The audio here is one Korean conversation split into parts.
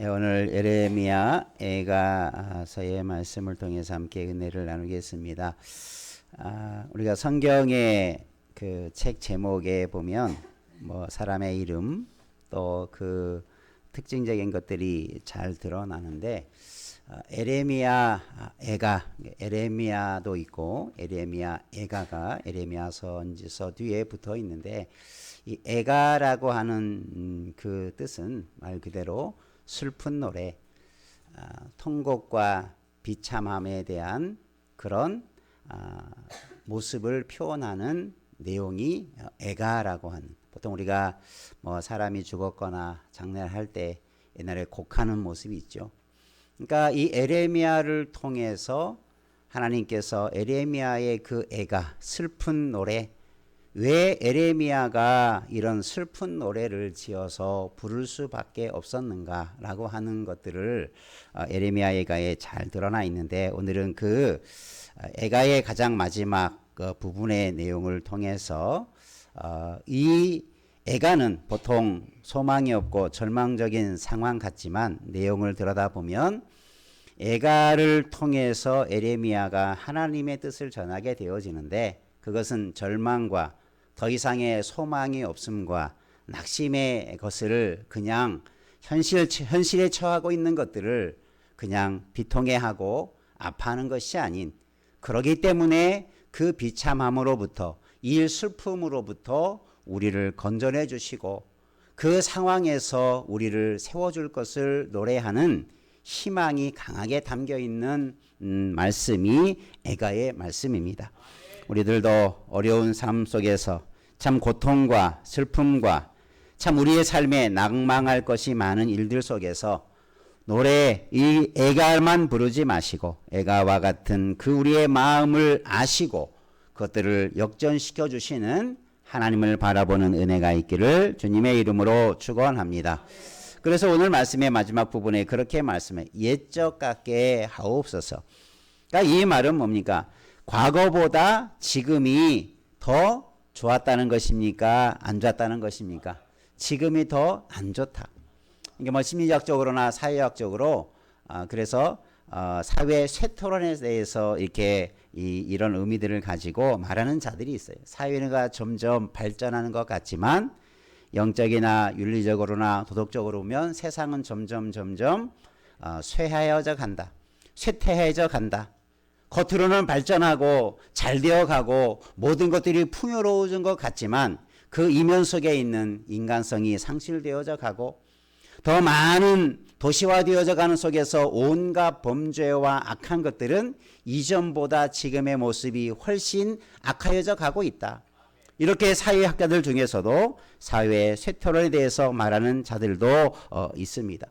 오늘 예레미야 애가서의 말씀을 통해서 함께 은혜를 나누겠습니다. 우리가 성경의 그 책 제목에 보면 사람의 이름 또 그 특징적인 것들이 잘 드러나는데 예레미야 애가 예레미야도 있고 예레미야 애가가 예레미야 선지서 뒤에 붙어 있는데 이 애가라고 하는 그 뜻은 말 그대로 슬픈 노래, 통곡과 비참함에 대한 그런 모습을 표현하는 내용이 애가라고 하는, 보통 우리가 사람이 죽었거나 장례를 할 때 옛날에 곡하는 모습이 있죠. 그러니까 이 예레미야를 통해서 하나님께서 예레미야의 그 애가 슬픈 노래, 왜 예레미야가 이런 슬픈 노래를 지어서 부를 수밖에 없었는가라고 하는 것들을 예레미야 애가에 잘 드러나 있는데, 오늘은 그 애가의 가장 마지막 그 부분의 내용을 통해서 이 애가는 보통 소망이 없고 절망적인 상황 같지만 내용을 들여다보면 애가를 통해서 예레미야가 하나님의 뜻을 전하게 되어지는데, 그것은 절망과 더 이상의 소망이 없음과 낙심의 것을 그냥 현실에 처하고 있는 것들을 그냥 비통해하고 아파하는 것이 아닌, 그러기 때문에 그 비참함으로부터, 이 슬픔으로부터 우리를 건져내 주시고 그 상황에서 우리를 세워줄 것을 노래하는 희망이 강하게 담겨 있는 말씀이 애가의 말씀입니다. 우리들도 어려운 삶 속에서 참 고통과 슬픔과 참 우리의 삶에 낭망할 것이 많은 일들 속에서 노래 이 애가만 부르지 마시고 애가와 같은 그 우리의 마음을 아시고 그것들을 역전시켜 주시는 하나님을 바라보는 은혜가 있기를 주님의 이름으로 축원합니다. 그래서 오늘 말씀의 마지막 부분에 그렇게 말씀해, 옛적 같게 하옵소서. 그러니까 이 말은 뭡니까? 과거보다 지금이 더 좋았다는 것입니까? 안 좋았다는 것입니까? 지금이 더 안 좋다. 이게 심리학적으로나 사회학적으로 그래서 사회 쇠토론에 대해서 이렇게 이런 의미들을 가지고 말하는 자들이 있어요. 사회가 점점 발전하는 것 같지만 영적이나 윤리적으로나 도덕적으로 보면 세상은 점점 쇠하여져 간다. 쇠퇴해져 간다. 겉으로는 발전하고 잘 되어가고 모든 것들이 풍요로워진 것 같지만 그 이면 속에 있는 인간성이 상실되어져 가고 더 많은 도시화되어져 가는 속에서 온갖 범죄와 악한 것들은 이전보다 지금의 모습이 훨씬 악화여져 가고 있다. 이렇게 사회학자들 중에서도 사회의 쇠퇴론에 대해서 말하는 자들도 있습니다.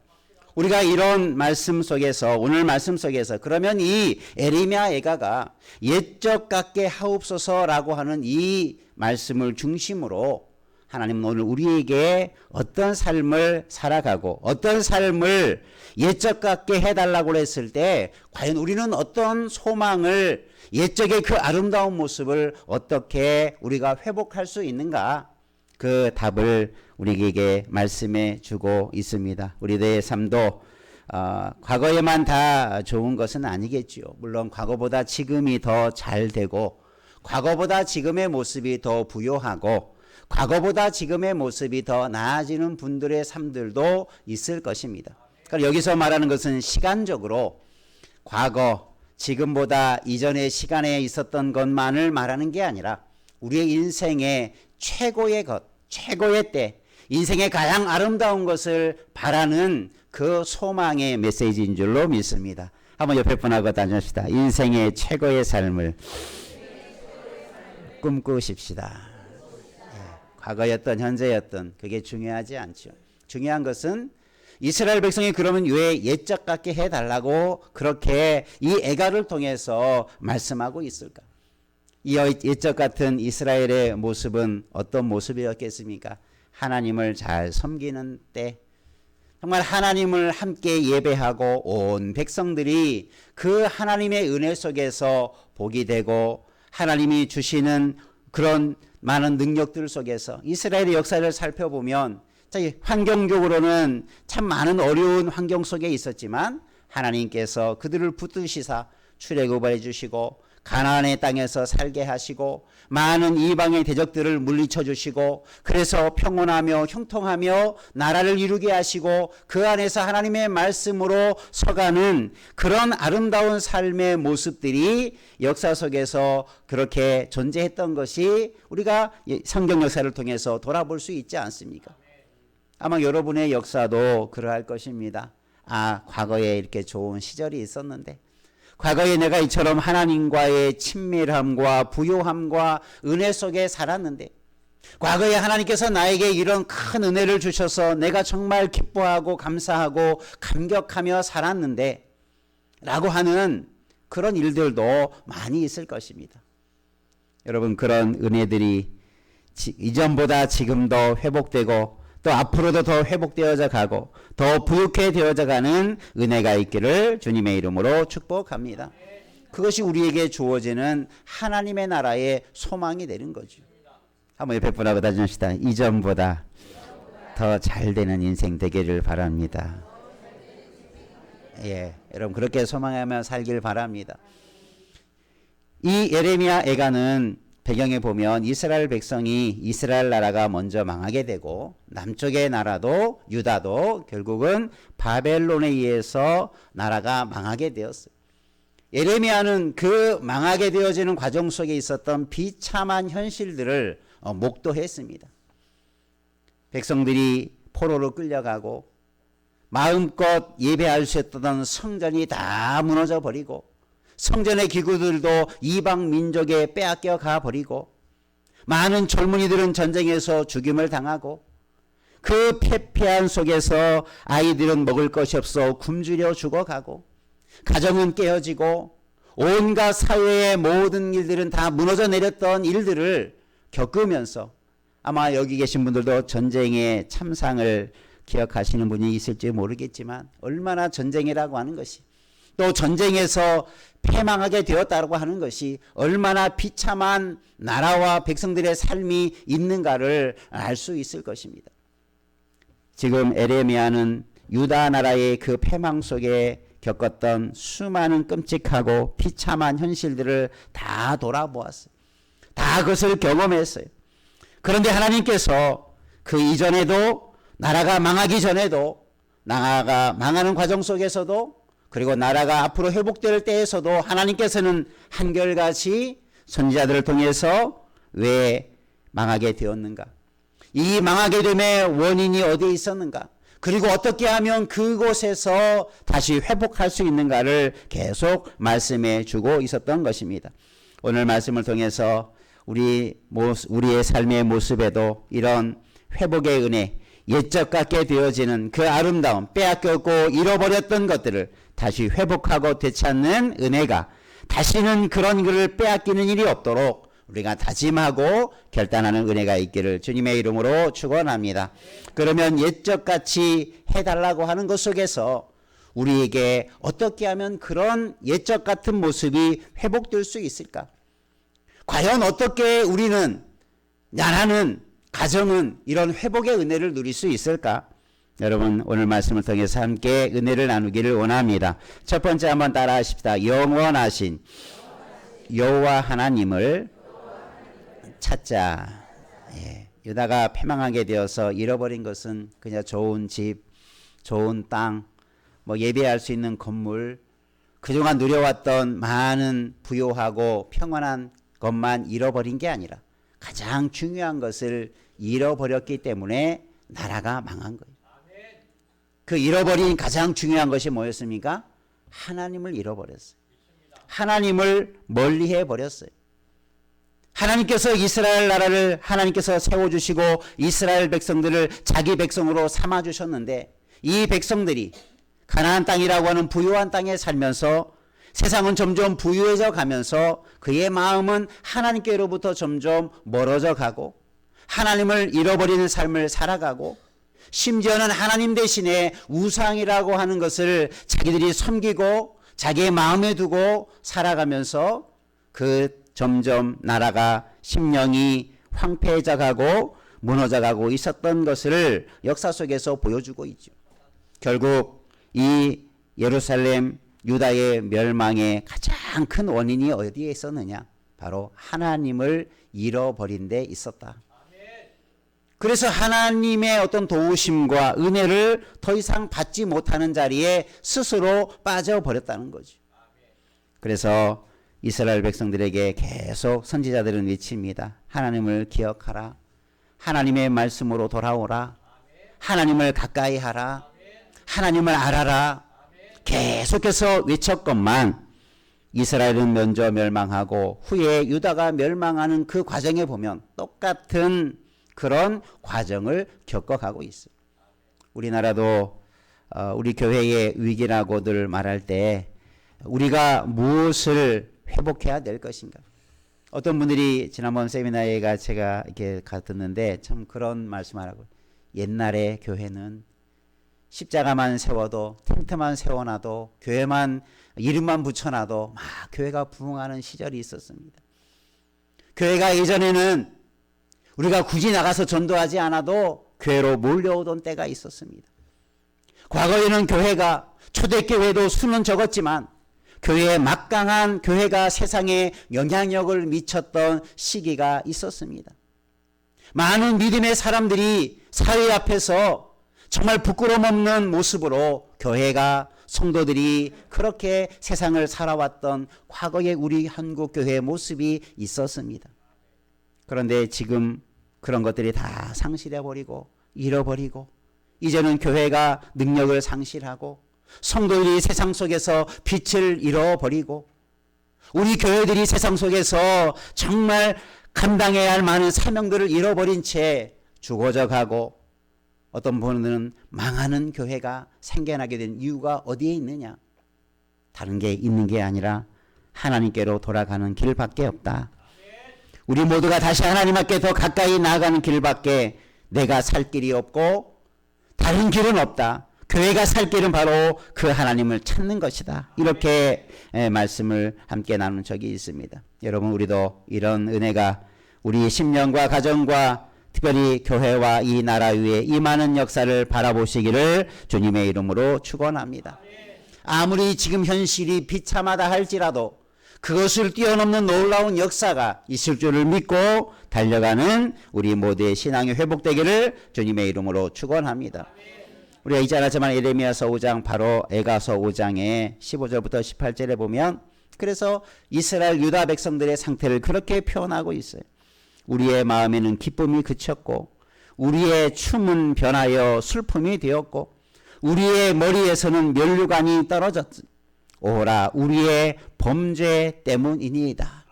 우리가 이런 말씀 속에서, 오늘 말씀 속에서 그러면 이 예레미야 애가가 옛적 같게 하옵소서라고 하는 이 말씀을 중심으로 하나님은 오늘 우리에게 어떤 삶을 살아가고 어떤 삶을 옛적 같게 해달라고 했을 때 과연 우리는 어떤 소망을, 옛적의 그 아름다운 모습을 어떻게 우리가 회복할 수 있는가, 그 답을 우리에게 말씀해 주고 있습니다. 우리들의 삶도 과거에만 다 좋은 것은 아니겠지요. 물론 과거보다 지금이 더 잘 되고 과거보다 지금의 모습이 더 부요하고 과거보다 지금의 모습이 더 나아지는 분들의 삶들도 있을 것입니다. 그러니까 여기서 말하는 것은 시간적으로 과거, 지금보다 이전의 시간에 있었던 것만을 말하는 게 아니라 우리의 인생의 최고의 것, 최고의 때, 인생의 가장 아름다운 것을 바라는 그 소망의 메시지인 줄로 믿습니다. 한번 옆에 분하고 다녀봅시다. 인생의 최고의 삶을 꿈꾸십시다. 과거였던 현재였던 그게 중요하지 않죠. 중요한 것은 이스라엘 백성이 그러면 왜 옛적 같게 해달라고 그렇게 이 애가를 통해서 말씀하고 있을까? 이 옛적 같은 이스라엘의 모습은 어떤 모습이었겠습니까? 하나님을 잘 섬기는 때, 정말 하나님을 함께 예배하고 온 백성들이 그 하나님의 은혜 속에서 복이 되고 하나님이 주시는 그런 많은 능력들 속에서 이스라엘의 역사를 살펴보면 자, 환경적으로는 참 많은 어려운 환경 속에 있었지만 하나님께서 그들을 붙드시사 출애굽을 해주시고 가나안의 땅에서 살게 하시고 많은 이방의 대적들을 물리쳐 주시고 그래서 평온하며 형통하며 나라를 이루게 하시고 그 안에서 하나님의 말씀으로 서가는 그런 아름다운 삶의 모습들이 역사 속에서 그렇게 존재했던 것이 우리가 성경 역사를 통해서 돌아볼 수 있지 않습니까? 아마 여러분의 역사도 그러할 것입니다. 아, 과거에 이렇게 좋은 시절이 있었는데 과거에 내가 이처럼 하나님과의 친밀함과 부요함과 은혜 속에 살았는데 과거에 하나님께서 나에게 이런 큰 은혜를 주셔서 내가 정말 기뻐하고 감사하고 감격하며 살았는데 라고 하는 그런 일들도 많이 있을 것입니다. 여러분, 그런 은혜들이 이전보다 지금도 회복되고 또 앞으로도 더 회복되어져 가고 더 부유케 되어져 가는 은혜가 있기를 주님의 이름으로 축복합니다. 그것이 우리에게 주어지는 하나님의 나라의 소망이 되는 거죠. 한번 옆에 분하고 다짐합시다. 이전보다 더 잘 되는 인생 되기를 바랍니다. 예, 여러분 그렇게 소망하며 살길 바랍니다. 이 예레미야 애가는 배경에 보면 이스라엘 백성이 이스라엘 나라가 먼저 망하게 되고 남쪽의 나라도 유다도 결국은 바벨론에 의해서 나라가 망하게 되었어요. 예레미야는 그 망하게 되어지는 과정 속에 있었던 비참한 현실들을 목도했습니다. 백성들이 포로로 끌려가고 마음껏 예배할 수 있었던 성전이 다 무너져 버리고 성전의 기구들도 이방 민족에 빼앗겨 가버리고 많은 젊은이들은 전쟁에서 죽임을 당하고 그 패폐한 속에서 아이들은 먹을 것이 없어 굶주려 죽어가고 가정은 깨어지고 온갖 사회의 모든 일들은 다 무너져 내렸던 일들을 겪으면서 아마 여기 계신 분들도 전쟁의 참상을 기억하시는 분이 있을지 모르겠지만 얼마나 전쟁이라고 하는 것이 또 전쟁에서 패망하게 되었다고 하는 것이 얼마나 비참한 나라와 백성들의 삶이 있는가를 알 수 있을 것입니다. 지금 예레미야는 유다 나라의 그 패망 속에 겪었던 수많은 끔찍하고 비참한 현실들을 다 돌아보았어요. 다 그것을 경험했어요. 그런데 하나님께서 그 이전에도 나라가 망하기 전에도 나라가 망하는 과정 속에서도 그리고 나라가 앞으로 회복될 때에서도 하나님께서는 한결같이 선지자들을 통해서 왜 망하게 되었는가? 이 망하게 됨의 원인이 어디에 있었는가? 그리고 어떻게 하면 그곳에서 다시 회복할 수 있는가를 계속 말씀해 주고 있었던 것입니다. 오늘 말씀을 통해서 우리의 삶의 모습에도 이런 회복의 은혜, 옛적 같게 되어지는 그 아름다움, 빼앗겼고 잃어버렸던 것들을 다시 회복하고 되찾는 은혜가 다시는 그런 것을 빼앗기는 일이 없도록 우리가 다짐하고 결단하는 은혜가 있기를 주님의 이름으로 축원합니다. 그러면 옛적같이 해달라고 하는 것 속에서 우리에게 어떻게 하면 그런 옛적 같은 모습이 회복될 수 있을까? 과연 어떻게 우리는 나라는 가정은 이런 회복의 은혜를 누릴 수 있을까? 여러분 오늘 말씀을 통해서 함께 은혜를 나누기를 원합니다. 첫 번째 한번 따라 하십시다. 영원하신 여호와 하나님을 찾자. 예. 유다가 패망하게 되어서 잃어버린 것은 그냥 좋은 집, 좋은 땅, 예배할 수 있는 건물, 그동안 누려왔던 많은 부요하고 평안한 것만 잃어버린 게 아니라 가장 중요한 것을 잃어버렸기 때문에 나라가 망한 거예요. 그 잃어버린 가장 중요한 것이 뭐였습니까? 하나님을 잃어버렸어요. 하나님을 멀리해 버렸어요. 하나님께서 이스라엘 나라를 하나님께서 세워주시고 이스라엘 백성들을 자기 백성으로 삼아주셨는데 이 백성들이 가나안 땅이라고 하는 부유한 땅에 살면서 세상은 점점 부유해져 가면서 그의 마음은 하나님께로부터 점점 멀어져 가고 하나님을 잃어버리는 삶을 살아가고 심지어는 하나님 대신에 우상이라고 하는 것을 자기들이 섬기고 자기의 마음에 두고 살아가면서 그 점점 나라가 심령이 황폐해져 가고 무너져가고 있었던 것을 역사 속에서 보여주고 있죠. 결국 이 예루살렘 유다의 멸망의 가장 큰 원인이 어디에 있었느냐? 바로 하나님을 잃어버린 데 있었다. 그래서 하나님의 어떤 도우심과 은혜를 더 이상 받지 못하는 자리에 스스로 빠져버렸다는 거죠. 그래서 이스라엘 백성들에게 계속 선지자들은 외칩니다. 하나님을 기억하라. 하나님의 말씀으로 돌아오라. 하나님을 가까이 하라. 하나님을 알아라. 계속해서 외쳤건만 이스라엘은 먼저 멸망하고 후에 유다가 멸망하는 그 과정에 보면 똑같은 그런 과정을 겪어가고 있어요. 우리나라도 우리 교회의 위기라고들 말할 때 우리가 무엇을 회복해야 될 것인가? 어떤 분들이 지난번 세미나에 제가 이렇게 듣는데 참 그런 말씀하라고. 옛날에 교회는 십자가만 세워도 텐트만 세워놔도 교회만 이름만 붙여놔도 막 교회가 부흥하는 시절이 있었습니다. 교회가 예전에는 우리가 굳이 나가서 전도하지 않아도 교회로 몰려오던 때가 있었습니다. 과거에는 교회가 초대교회도 수는 적었지만 교회에 막강한 교회가 세상에 영향력을 미쳤던 시기가 있었습니다. 많은 믿음의 사람들이 사회 앞에서 정말 부끄럼 없는 모습으로 교회가 성도들이 그렇게 세상을 살아왔던 과거의 우리 한국 교회의 모습이 있었습니다. 그런데 지금 그런 것들이 다 상실해버리고 잃어버리고 이제는 교회가 능력을 상실하고 성도들이 세상 속에서 빛을 잃어버리고 우리 교회들이 세상 속에서 정말 감당해야 할 많은 사명들을 잃어버린 채 죽어져 가고 어떤 분은 망하는 교회가 생겨나게 된 이유가 어디에 있느냐? 다른 게 있는 게 아니라 하나님께로 돌아가는 길밖에 없다. 우리 모두가 다시 하나님 앞에 더 가까이 나아가는 길밖에 내가 살 길이 없고 다른 길은 없다. 교회가 살 길은 바로 그 하나님을 찾는 것이다. 이렇게 말씀을 함께 나눈 적이 있습니다. 여러분 우리도 이런 은혜가 우리 심령과 가정과 특별히 교회와 이 나라 위에 임하는 역사를 바라보시기를 주님의 이름으로 축원합니다. 아무리 지금 현실이 비참하다 할지라도 그것을 뛰어넘는 놀라운 역사가 있을 줄을 믿고 달려가는 우리 모두의 신앙이 회복되기를 주님의 이름으로 축원합니다. 우리가 이제 알았지만 예레미야서 5장 바로 에가서 5장의 15절부터 18절에 보면 그래서 이스라엘 유다 백성들의 상태를 그렇게 표현하고 있어요. 우리의 마음에는 기쁨이 그쳤고 우리의 춤은 변하여 슬픔이 되었고 우리의 머리에서는 면류관이 떨어졌지. 오라 우리의 범죄 때문이니이다.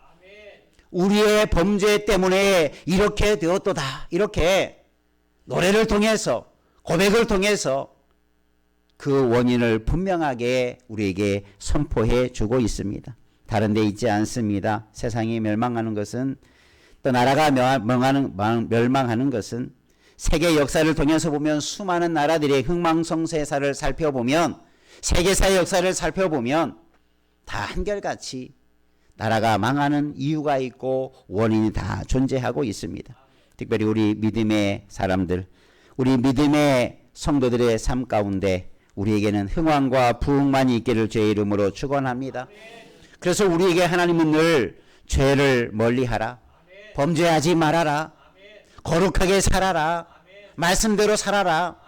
우리의 범죄 때문에 이렇게 되었도다. 이렇게 노래를 통해서 고백을 통해서 그 원인을 분명하게 우리에게 선포해 주고 있습니다. 다른 데 있지 않습니다. 세상이 멸망하는 것은 또 나라가 멸망하는 것은 세계 역사를 통해서 보면 수많은 나라들의 흥망성쇠사를 살펴보면 세계사의 역사를 살펴보면 다 한결같이 나라가 망하는 이유가 있고 원인이 다 존재하고 있습니다. 특별히 우리 믿음의 사람들, 우리 믿음의 성도들의 삶 가운데 우리에게는 흥왕과 부흥만이 있기를 주의 이름으로 축원합니다. 그래서 우리에게 하나님은 늘 죄를 멀리하라, 범죄하지 말아라, 거룩하게 살아라, 말씀대로 살아라.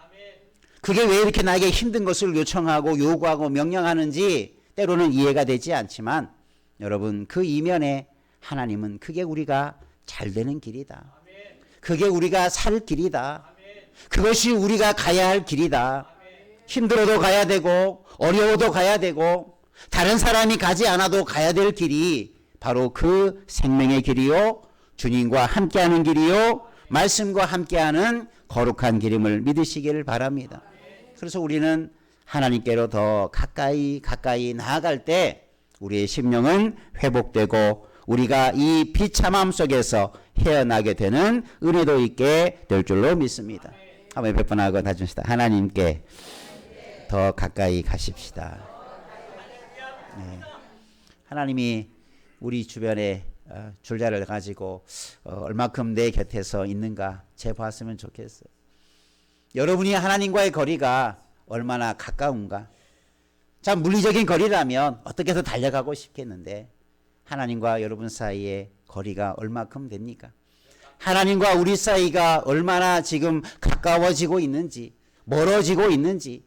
그게 왜 이렇게 나에게 힘든 것을 요청하고 요구하고 명령하는지 때로는 이해가 되지 않지만 여러분 그 이면에 하나님은 그게 우리가 잘 되는 길이다. 그게 우리가 살 길이다. 그것이 우리가 가야 할 길이다. 힘들어도 가야 되고 어려워도 가야 되고 다른 사람이 가지 않아도 가야 될 길이 바로 그 생명의 길이요 주님과 함께하는 길이요 말씀과 함께하는 거룩한 길임을 믿으시기를 바랍니다. 그래서 우리는 하나님께로 더 가까이 나아갈 때 우리의 심령은 회복되고 우리가 이 비참함 속에서 헤어나게 되는 은혜도 있게 될 줄로 믿습니다. 한번 몇 번 하고 다줍시다. 하나님께 더 가까이 가십시다. 네. 하나님이 우리 주변에 줄자를 가지고 얼마큼 내 곁에서 있는가 재봤으면 좋겠어요. 여러분이 하나님과의 거리가 얼마나 가까운가. 자, 물리적인 거리라면 어떻게 해서 달려가고 싶겠는데 하나님과 여러분 사이의 거리가 얼마큼 됩니까? 하나님과 우리 사이가 얼마나 지금 가까워지고 있는지, 멀어지고 있는지,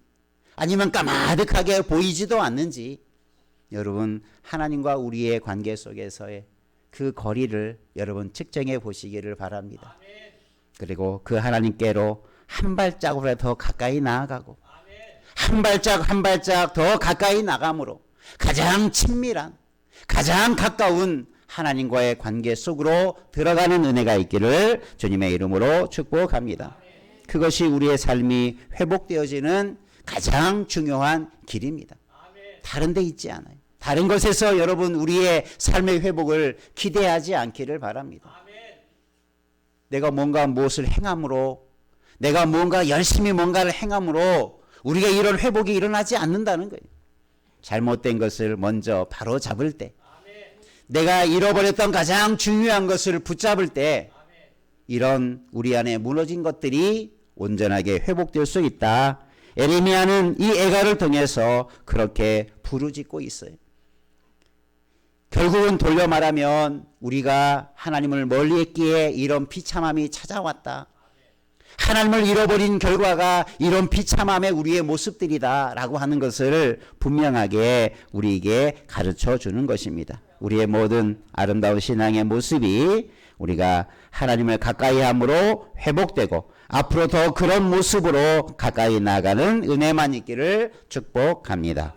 아니면 까마득하게 보이지도 않는지, 여러분 하나님과 우리의 관계 속에서의 그 거리를 여러분 측정해 보시기를 바랍니다. 그리고 그 하나님께로 한 발짝으로 더 가까이 나아가고 한 발짝 한 발짝 더 가까이 나감으로 가장 친밀한, 가장 가까운 하나님과의 관계 속으로 들어가는 은혜가 있기를 주님의 이름으로 축복합니다. 그것이 우리의 삶이 회복되어지는 가장 중요한 길입니다. 다른 데 있지 않아요. 다른 것에서 여러분 우리의 삶의 회복을 기대하지 않기를 바랍니다. 내가 뭔가 무엇을 행함으로, 내가 뭔가 열심히 뭔가를 행함으로 우리가 이런 회복이 일어나지 않는다는 거예요. 잘못된 것을 먼저 바로 잡을 때, 내가 잃어버렸던 가장 중요한 것을 붙잡을 때 이런 우리 안에 무너진 것들이 온전하게 회복될 수 있다. 에레미야는 이 애가를 통해서 그렇게 부르짖고 있어요. 결국은 돌려 말하면 우리가 하나님을 멀리했기에 이런 비참함이 찾아왔다. 하나님을 잃어버린 결과가 이런 비참함의 우리의 모습들이다 라고 하는 것을 분명하게 우리에게 가르쳐 주는 것입니다. 우리의 모든 아름다운 신앙의 모습이 우리가 하나님을 가까이 함으로 회복되고 앞으로 더 그런 모습으로 가까이 나가는 은혜만 있기를 축복합니다.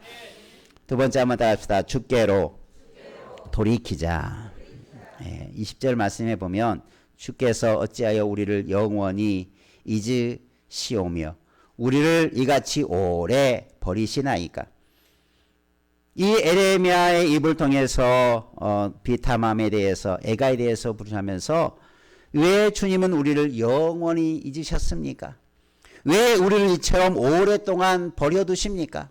두 번째 한번 다 합시다. 주께로 돌이키자. 20절 말씀에 보면 주께서 어찌하여 우리를 영원히 잊으시오며 우리를 이같이 오래 버리시나이까. 이 에레미야의 입을 통해서 비탐함에 대해서, 애가에 대해서 부르면서 왜 주님은 우리를 영원히 잊으셨습니까? 왜 우리를 이처럼 오랫동안 버려두십니까?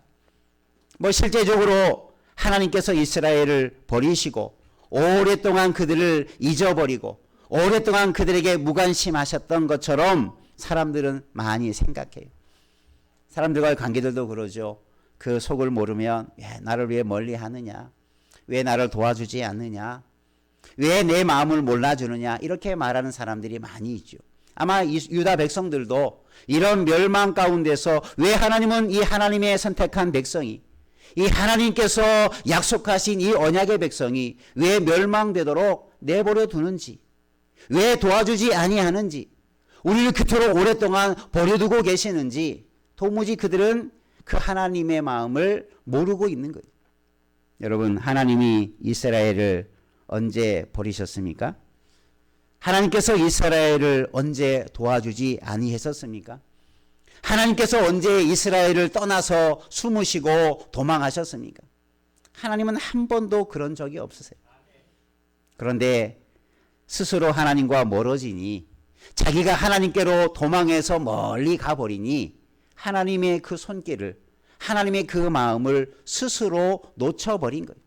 뭐 실제적으로 하나님께서 이스라엘을 버리시고 오랫동안 그들을 잊어버리고 오랫동안 그들에게 무관심하셨던 것처럼 사람들은 많이 생각해요. 사람들과의 관계들도 그러죠. 그 속을 모르면 왜 나를 왜 멀리 하느냐, 왜 나를 도와주지 않느냐, 왜 내 마음을 몰라주느냐, 이렇게 말하는 사람들이 많이 있죠. 아마 유다 백성들도 이런 멸망 가운데서 왜 하나님은 이 하나님의 선택한 백성이, 이 하나님께서 약속하신 이 언약의 백성이 왜 멸망되도록 내버려 두는지, 왜 도와주지 아니하는지, 우리를 그토록 오랫동안 버려두고 계시는지 도무지 그들은 그 하나님의 마음을 모르고 있는 거예요. 여러분, 하나님이 이스라엘을 언제 버리셨습니까? 하나님께서 이스라엘을 언제 도와주지 아니하셨습니까? 하나님께서 언제 이스라엘을 떠나서 숨으시고 도망하셨습니까? 하나님은 한 번도 그런 적이 없으세요. 그런데 스스로 하나님과 멀어지니, 자기가 하나님께로 도망해서 멀리 가버리니 하나님의 그 손길을, 하나님의 그 마음을 스스로 놓쳐버린 거예요.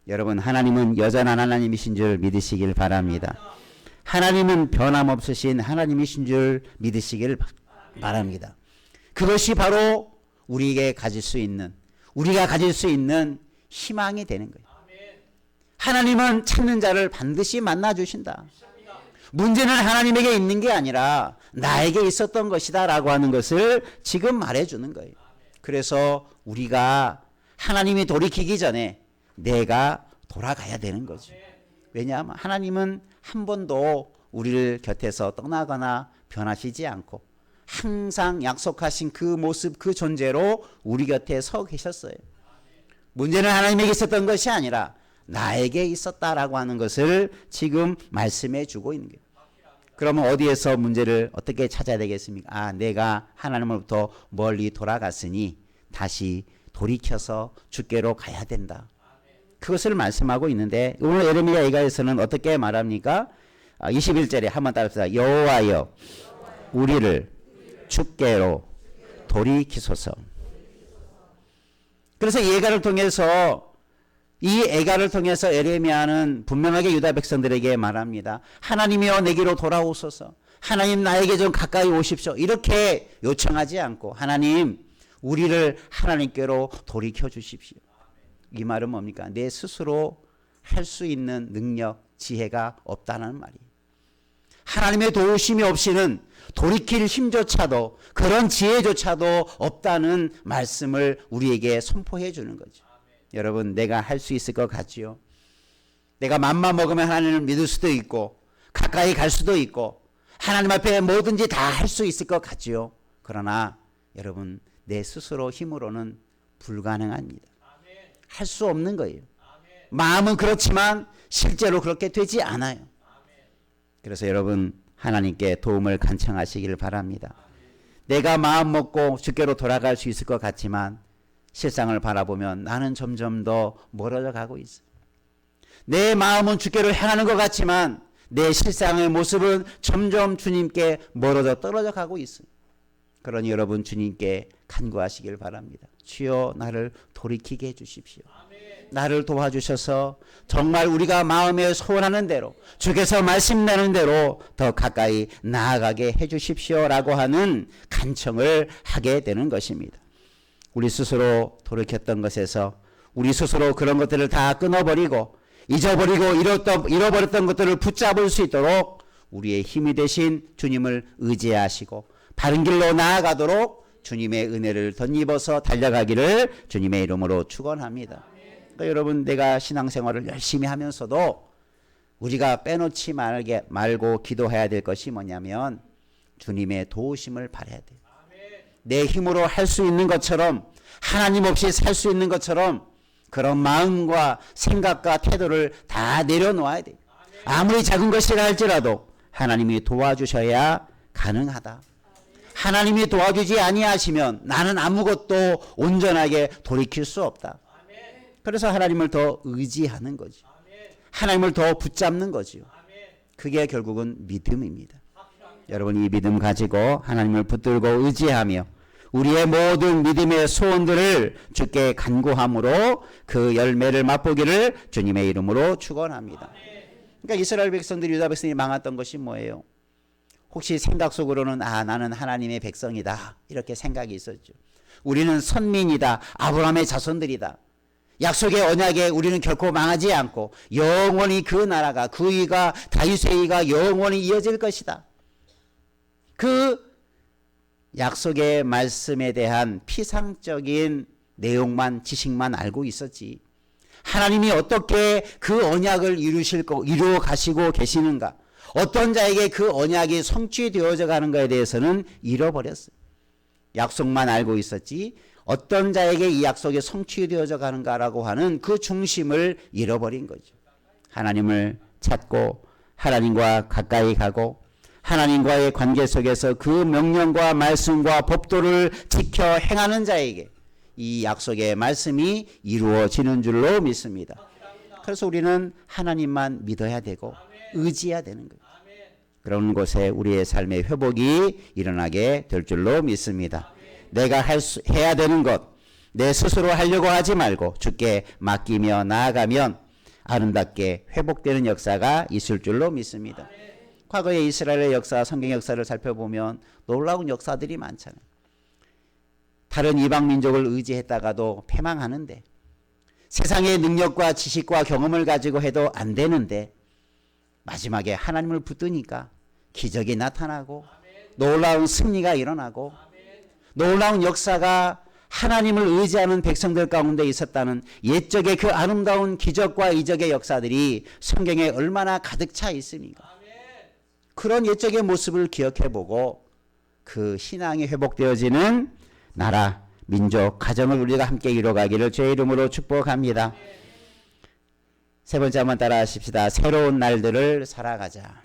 여러분, 하나님은 여전한 하나님이신 줄 믿으시길 바랍니다. 하나님은 변함없으신 하나님이신 줄 믿으시길 바랍니다. 그것이 바로 우리에게 가질 수 있는, 우리가 가질 수 있는 희망이 되는 거예요. 하나님은 찾는 자를 반드시 만나주신다. 문제는 하나님에게 있는 게 아니라 나에게 있었던 것이다 라고 하는 것을 지금 말해주는 거예요. 그래서 우리가 하나님이 돌이키기 전에 내가 돌아가야 되는 거죠. 왜냐하면 하나님은 한 번도 우리를 곁에서 떠나거나 변하시지 않고 항상 약속하신 그 모습, 그 존재로 우리 곁에 서 계셨어요. 문제는 하나님에게 있었던 것이 아니라 나에게 있었다라고 하는 것을 지금 말씀해 주고 있는 거예요. 그러면 어디에서 문제를 어떻게 찾아야 되겠습니까? 아, 내가 하나님으로부터 멀리 돌아갔으니 다시 돌이켜서 주께로 가야 된다. 그것을 말씀하고 있는데 오늘 에레미야 이가에서는 어떻게 말합니까? 21절에 한번 따라합시다. 여호와여 우리를 주께로 돌이키소서. 그래서 예가를 통해서 이 애가를 통해서 에레미야는 분명하게 유다 백성들에게 말합니다. 하나님이여 내게로 돌아오소서. 하나님 나에게 좀 가까이 오십시오. 이렇게 요청하지 않고 하나님 우리를 하나님께로 돌이켜 주십시오. 이 말은 뭡니까? 내 스스로 할 수 있는 능력, 지혜가 없다는 말이에요. 하나님의 도우심이 없이는 돌이킬 힘조차도 그런 지혜조차도 없다는 말씀을 우리에게 선포해 주는 거죠. 여러분 내가 할 수 있을 것 같지요? 내가 맘만 먹으면 하나님을 믿을 수도 있고 가까이 갈 수도 있고 하나님 앞에 뭐든지 다 할 수 있을 것 같지요? 그러나 여러분 내 스스로 힘으로는 불가능합니다. 할 수 없는 거예요. 마음은 그렇지만 실제로 그렇게 되지 않아요. 그래서 여러분 하나님께 도움을 간청하시기를 바랍니다. 내가 마음 먹고 주께로 돌아갈 수 있을 것 같지만 실상을 바라보면 나는 점점 더 멀어져 가고 있어요. 내 마음은 주께로 향하는 것 같지만 내 실상의 모습은 점점 주님께 멀어져 떨어져 가고 있어요. 그러니 여러분 주님께 간구하시길 바랍니다. 주여 나를 돌이키게 해주십시오. 나를 도와주셔서 정말 우리가 마음에 소원하는 대로 주께서 말씀나는 대로 더 가까이 나아가게 해주십시오라고 하는 간청을 하게 되는 것입니다. 우리 스스로 돌이켰던 것에서 우리 스스로 그런 것들을 다 끊어버리고 잊어버리고 잃어버렸던 것들을 붙잡을 수 있도록 우리의 힘이 되신 주님을 의지하시고 바른 길로 나아가도록 주님의 은혜를 덧입어서 달려가기를 주님의 이름으로 축원합니다. 그러니까 여러분 내가 신앙생활을 열심히 하면서도 우리가 빼놓지 말고 기도해야 될 것이 뭐냐면 주님의 도우심을 바라야 돼요. 내 힘으로 할 수 있는 것처럼 하나님 없이 살 수 있는 것처럼 그런 마음과 생각과 태도를 다 내려놓아야 돼요. 아무리 작은 것이라 할지라도 하나님이 도와주셔야 가능하다. 하나님이 도와주지 아니하시면 나는 아무것도 온전하게 돌이킬 수 없다. 그래서 하나님을 더 의지하는 거죠. 하나님을 더 붙잡는 거죠. 그게 결국은 믿음입니다. 여러분 이 믿음 가지고 하나님을 붙들고 의지하며 우리의 모든 믿음의 소원들을 주께 간구함으로 그 열매를 맛보기를 주님의 이름으로 축원합니다. 그러니까 이스라엘 백성들이 유다 백성이 망했던 것이 뭐예요? 혹시 생각 속으로는 나는 하나님의 백성이다 이렇게 생각이 있었죠. 우리는 선민이다. 아브라함의 자손들이다. 약속의 언약에 우리는 결코 망하지 않고 영원히 그 나라가 그 의가 다윗의 의가 영원히 이어질 것이다. 그 약속의 말씀에 대한 피상적인 내용만 지식만 알고 있었지 하나님이 어떻게 그 언약을 이루어 가시고 계시는가 어떤 자에게 그 언약이 성취되어져 가는 것에 대해서는 잃어버렸어요. 약속만 알고 있었지 어떤 자에게 이 약속이 성취되어져 가는가라고 하는 그 중심을 잃어버린 거죠. 하나님을 찾고 하나님과 가까이 가고 하나님과의 관계 속에서 그 명령과 말씀과 법도를 지켜 행하는 자에게 이 약속의 말씀이 이루어지는 줄로 믿습니다. 그래서 우리는 하나님만 믿어야 되고 의지해야 되는 거예요. 그런 곳에 우리의 삶의 회복이 일어나게 될 줄로 믿습니다. 내가 해야 되는 것, 내 스스로 하려고 하지 말고 주께 맡기며 나아가면 아름답게 회복되는 역사가 있을 줄로 믿습니다. 과거의 이스라엘의 역사, 성경 역사를 살펴보면 놀라운 역사들이 많잖아요. 다른 이방 민족을 의지했다가도 패망하는데 세상의 능력과 지식과 경험을 가지고 해도 안 되는데 마지막에 하나님을 붙드니까 기적이 나타나고 놀라운 승리가 일어나고 놀라운 역사가 하나님을 의지하는 백성들 가운데 있었다는 옛적의 그 아름다운 기적과 이적의 역사들이 성경에 얼마나 가득 차 있습니까? 그런 옛적의 모습을 기억해보고 그 신앙이 회복되어지는 나라, 민족, 가정을 우리가 함께 이뤄가기를 주의 이름으로 축복합니다. 세 번째 한번 따라 하십시다. 새로운 날들을 살아가자.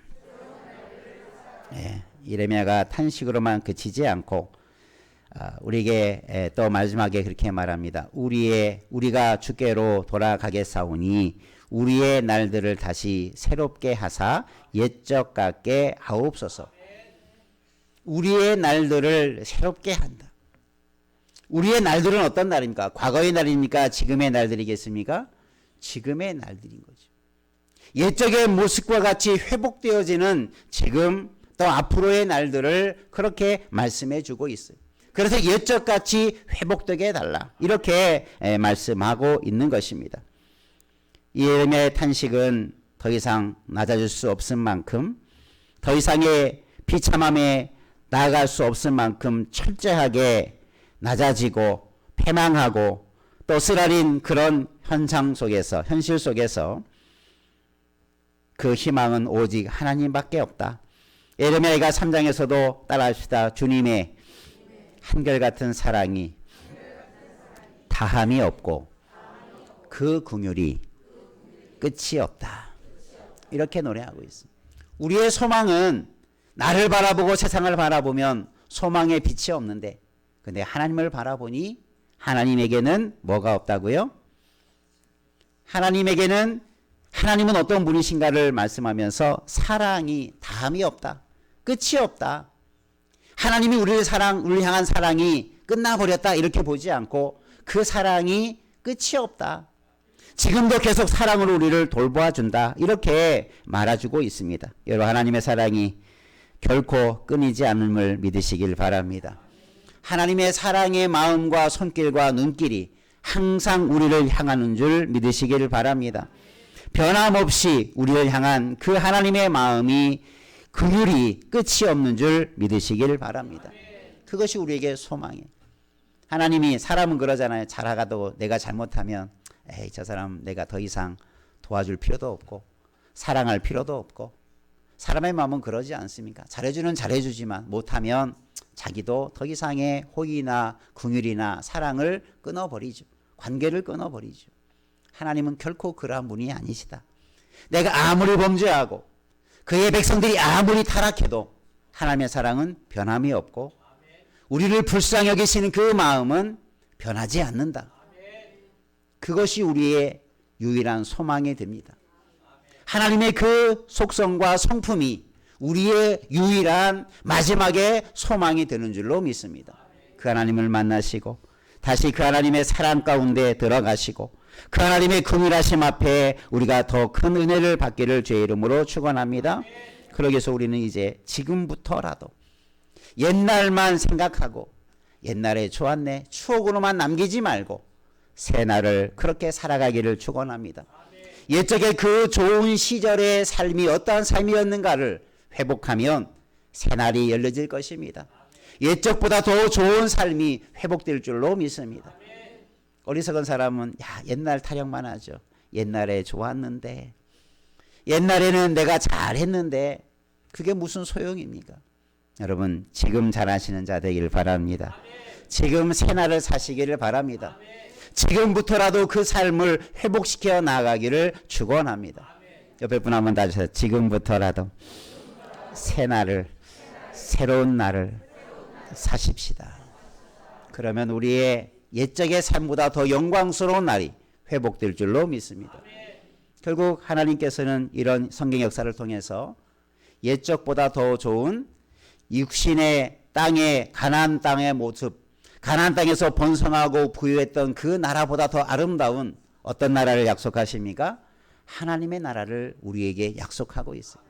이레미야가 탄식으로만 그치지 않고 우리에게 또 마지막에 그렇게 말합니다. 우리가 주께로 돌아가겠사오니 우리의 날들을 다시 새롭게 하사 옛적 같게 하옵소서. 우리의 날들을 새롭게 한다. 우리의 날들은 어떤 날입니까? 과거의 날입니까? 지금의 날들이겠습니까? 지금의 날들인 거죠. 옛적의 모습과 같이 회복되어지는 지금 또 앞으로의 날들을 그렇게 말씀해 주고 있어요. 그래서 옛적같이 회복되게 해달라 이렇게 말씀하고 있는 것입니다. 이 예레미야의 탄식은 더 이상 낮아질 수 없을 만큼, 더 이상의 비참함에 나아갈 수 없을 만큼 철저하게 낮아지고 패망하고 또 쓰라린 그런 현상 속에서, 현실 속에서 그 희망은 오직 하나님밖에 없다. 예레미야가 3장에서도 따라합시다. 주님의 한결같은 사랑이 다함이 없고 그 긍휼이 끝이 없다. 이렇게 노래하고 있습니다. 우리의 소망은 나를 바라보고 세상을 바라보면 소망의 빛이 없는데, 근데 하나님을 바라보니 하나님에게는 뭐가 없다고요? 하나님은 어떤 분이신가를 말씀하면서 사랑이 다함이 없다. 끝이 없다. 하나님이 우리를 향한 사랑이 끝나버렸다 이렇게 보지 않고 그 사랑이 끝이 없다. 지금도 계속 사랑으로 우리를 돌보아 준다. 이렇게 말해주고 있습니다. 여러분, 하나님의 사랑이 결코 끊이지 않음을 믿으시길 바랍니다. 하나님의 사랑의 마음과 손길과 눈길이 항상 우리를 향하는 줄 믿으시길 바랍니다. 변함없이 우리를 향한 그 하나님의 마음이 긍휼이 끝이 없는 줄 믿으시길 바랍니다. 그것이 우리에게 소망이에요. 하나님이, 사람은 그러잖아요. 잘하가도 내가 잘못하면 에이, 저 사람 내가 더 이상 도와줄 필요도 없고 사랑할 필요도 없고, 사람의 마음은 그러지 않습니까? 잘해주는 잘해주지만 못하면 자기도 더 이상의 호의나 긍휼이나 사랑을 끊어버리죠. 관계를 끊어버리죠. 하나님은 결코 그러한 분이 아니시다. 내가 아무리 범죄하고 그의 백성들이 아무리 타락해도 하나님의 사랑은 변함이 없고 우리를 불쌍히 여기시는 그 마음은 변하지 않는다. 그것이 우리의 유일한 소망이 됩니다. 하나님의 그 속성과 성품이 우리의 유일한 마지막에 소망이 되는 줄로 믿습니다. 그 하나님을 만나시고 다시 그 하나님의 사랑 가운데 들어가시고 그 하나님의 긍휼하심 앞에 우리가 더 큰 은혜를 받기를 주의 이름으로 축원합니다. 그러기 위해서 우리는 이제 지금부터라도 옛날만 생각하고 옛날에 좋았네 추억으로만 남기지 말고 새날을 그렇게 살아가기를 축원합니다. 옛적의 그 좋은 시절의 삶이 어떠한 삶이었는가를 회복하면 새날이 열려질 것입니다. 옛적보다 더 좋은 삶이 회복될 줄로 믿습니다. 어리석은 사람은 옛날 타령만 하죠. 옛날에 좋았는데, 옛날에는 내가 잘했는데 그게 무슨 소용입니까? 여러분, 지금 잘하시는 자 되기를 바랍니다. 지금 새날을 사시기를 바랍니다. 지금부터라도 그 삶을 회복시켜 나가기를 축원합니다. 옆에 분 한번 다주세요. 지금부터라도 새날을, 새로운 날을 사십시다. 그러면 우리의 옛적의 삶보다 더 영광스러운 날이 회복될 줄로 믿습니다. 결국 하나님께서는 이런 성경 역사를 통해서 옛적보다 더 좋은 육신의 땅의 가나안 땅의 모습, 가나안 땅에서 번성하고 부유했던 그 나라보다 더 아름다운 어떤 나라를 약속하십니까? 하나님의 나라를 우리에게 약속하고 있어요.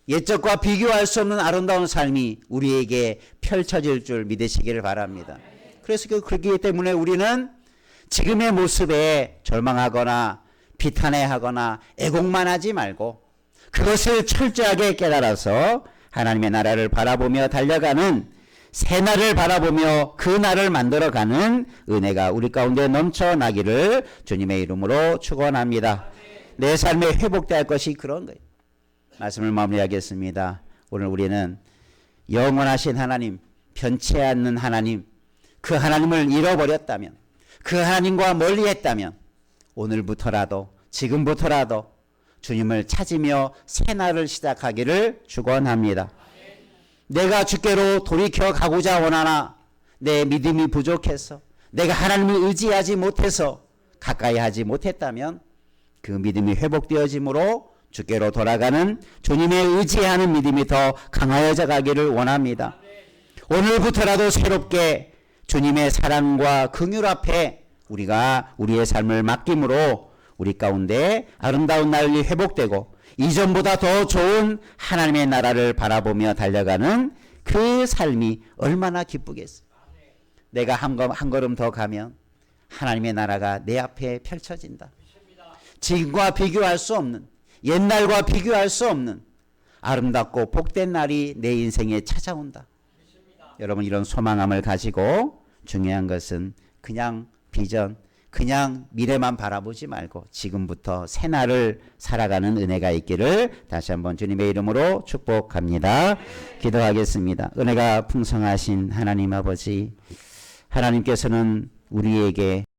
옛적과 비교할 수 없는 아름다운 삶이 우리에게 펼쳐질 줄 믿으시기를 바랍니다. 그래서 그렇기 때문에 우리는 지금의 모습에 절망하거나 비탄해하거나 애곡만 하지 말고 그것을 철저하게 깨달아서 하나님의 나라를 바라보며 달려가는, 새날을 바라보며 그 날을 만들어가는 은혜가 우리 가운데 넘쳐나기를 주님의 이름으로 축원합니다. 내 삶에 회복될 것이 그런 거예요. 말씀을 마무리하겠습니다. 오늘 우리는 영원하신 하나님, 변치 않는 하나님, 그 하나님을 잃어버렸다면, 그 하나님과 멀리했다면 오늘부터라도, 지금부터라도 주님을 찾으며 새날을 시작하기를 축원합니다. 내가 주께로 돌이켜 가고자 원하나 내 믿음이 부족해서, 내가 하나님을 의지하지 못해서 가까이 하지 못했다면 그 믿음이 회복되어짐으로 주께로 돌아가는 주님의 의지하는 믿음이 더 강하여져 가기를 원합니다. 오늘부터라도 새롭게 주님의 사랑과 긍휼 앞에 우리가 우리의 삶을 맡김으로 우리 가운데 아름다운 날이 회복되고 이전보다 더 좋은 하나님의 나라를 바라보며 달려가는 그 삶이 얼마나 기쁘겠어요. 내가 한 걸음 더 가면 하나님의 나라가 내 앞에 펼쳐진다. 지금과 비교할 수 없는, 옛날과 비교할 수 없는 아름답고 복된 날이 내 인생에 찾아온다. 여러분, 이런 소망함을 가지고 중요한 것은 그냥 비전, 그냥 미래만 바라보지 말고 지금부터 새날을 살아가는 은혜가 있기를 다시 한번 주님의 이름으로 축복합니다. 기도하겠습니다. 은혜가 풍성하신 하나님 아버지, 하나님께서는 우리에게